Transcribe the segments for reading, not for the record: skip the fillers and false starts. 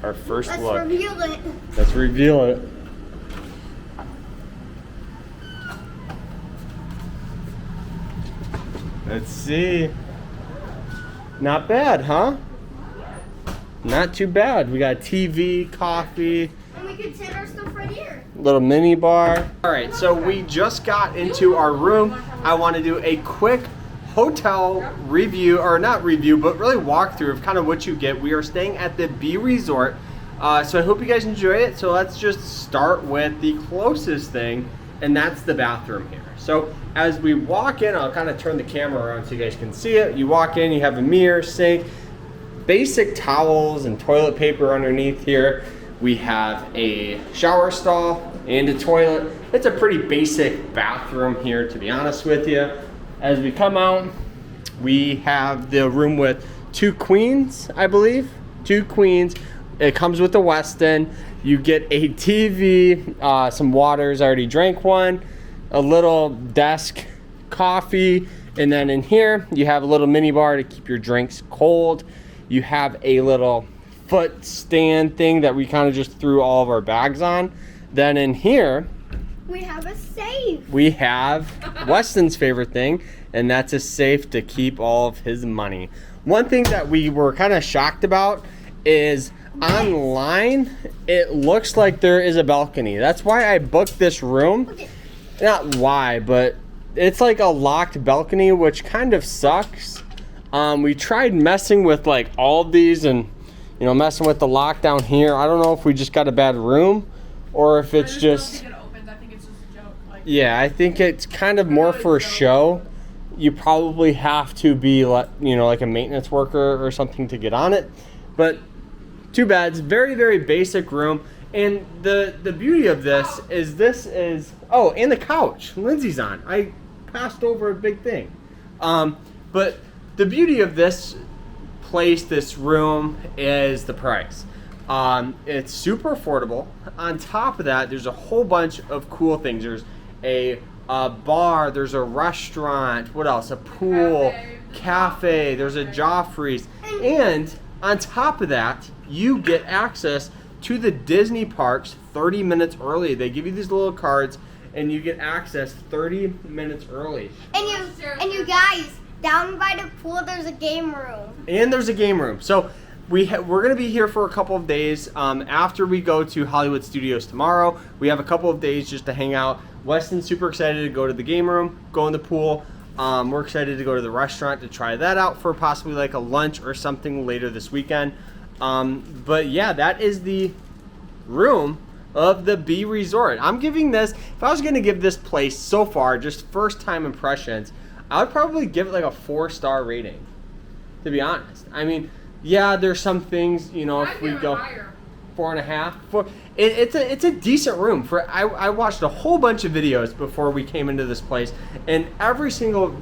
our first Let's look. reveal it. Let's reveal it. Let's see. Not bad, huh? Not too bad. We got TV, coffee, And we can set our stuff right here. little mini bar. All right, so we just got into our room. I want to do a quick hotel review, or not review, but really walkthrough of kind of what you get. We are staying at the B Resort, so I hope you guys enjoy it. So let's just start with the closest thing, and that's the bathroom here. So as we walk in, I'll kind of turn the camera around so you guys can see it. You walk in, you have a mirror, sink, basic towels and toilet paper underneath here. We have a shower stall and a toilet. It's a pretty basic bathroom here, to be honest with you. As we come out, we have the room with 2 queens, I believe. 2 queens. It comes with a Westin. You get a TV, some waters. I already drank one. A little desk, coffee, and then in here you have a little mini bar to keep your drinks cold. You have a little foot stand thing that we kind of just threw all of our bags on. Then in here We have a safe. we have Weston's favorite thing, and that's a safe to keep all of his money. One thing that we were kind of shocked about is online it looks like there is a balcony. That's why I booked this room. Okay. Not why, but it's like a locked balcony, which kind of sucks. We tried messing with like all these and, you know, messing with the lock down here. I don't know if we just got a bad room or if it's just, I don't think it opens. I think it's just a joke. Like, yeah, I think it's kind of more for show. You probably have to be, you know, like a maintenance worker or something to get on it. But too bad. It's very, very basic room. And the beauty of this is, oh, and the couch Lindsay's on. I passed over a big thing. But the beauty of this place, this room, is the price. It's super affordable. On top of that, there's a whole bunch of cool things. There's a bar, there's a restaurant, what else? A pool, cafe, there's a Joffrey's. And on top of that, you get access to the Disney parks 30 minutes early. They give you these little cards and you get access 30 minutes early. And you guys, down by the pool there's a game room. And there's a game room. So we're going to be here for a couple of days. After we go to Hollywood Studios tomorrow, we have a couple of days just to hang out. Weston's super excited to go to the game room, go in the pool. We're excited to go to the restaurant to try that out for possibly like a lunch or something later this weekend. But yeah, that is the room of the B Resort. I'm giving this, if I was going to give this place so far, just first time impressions, I would probably give it like a 4-star rating, to be honest. I mean, yeah, there's some things, you know, if we go 4.5, it's a decent room. I watched a whole bunch of videos before we came into this place, and every single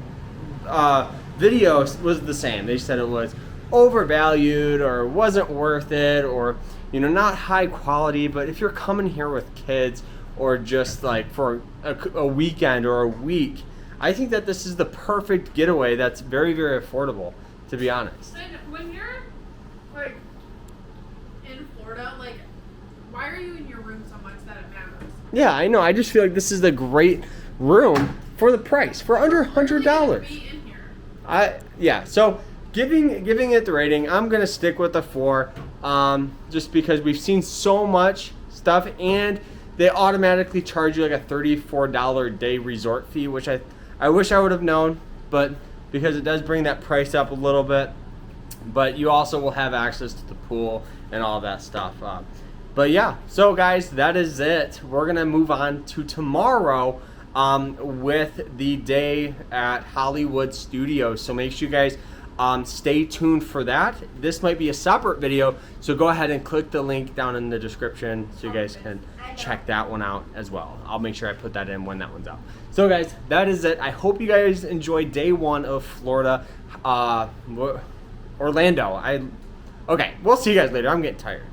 video was the same. They said it was overvalued or wasn't worth it, or, you know, not high quality. But if you're coming here with kids or just like for a weekend or a week, I think that this is the perfect getaway that's very, very affordable, to be honest. And when you're like in Florida, like, why are you in your room so much that it matters? Yeah, I know. I just feel like this is a great room for the price, for under $100. Be in here. Yeah. So giving it the rating, I'm gonna stick with a 4, just because we've seen so much stuff, and they automatically charge you like a $34 a day resort fee, which I wish I would have known, but because it does bring that price up a little bit. But you also will have access to the pool and all that stuff. But yeah, so guys, that is it. We're gonna move on to tomorrow with the day at Hollywood Studios. So make sure you guys stay tuned for that. This might be a separate video, so go ahead and click the link down in the description so you guys can check that one out as well. I'll make sure I put that in when that one's out. So guys, that is it. I hope you guys enjoyed day 1 of Florida, Orlando. Okay, we'll see you guys later. I'm getting tired.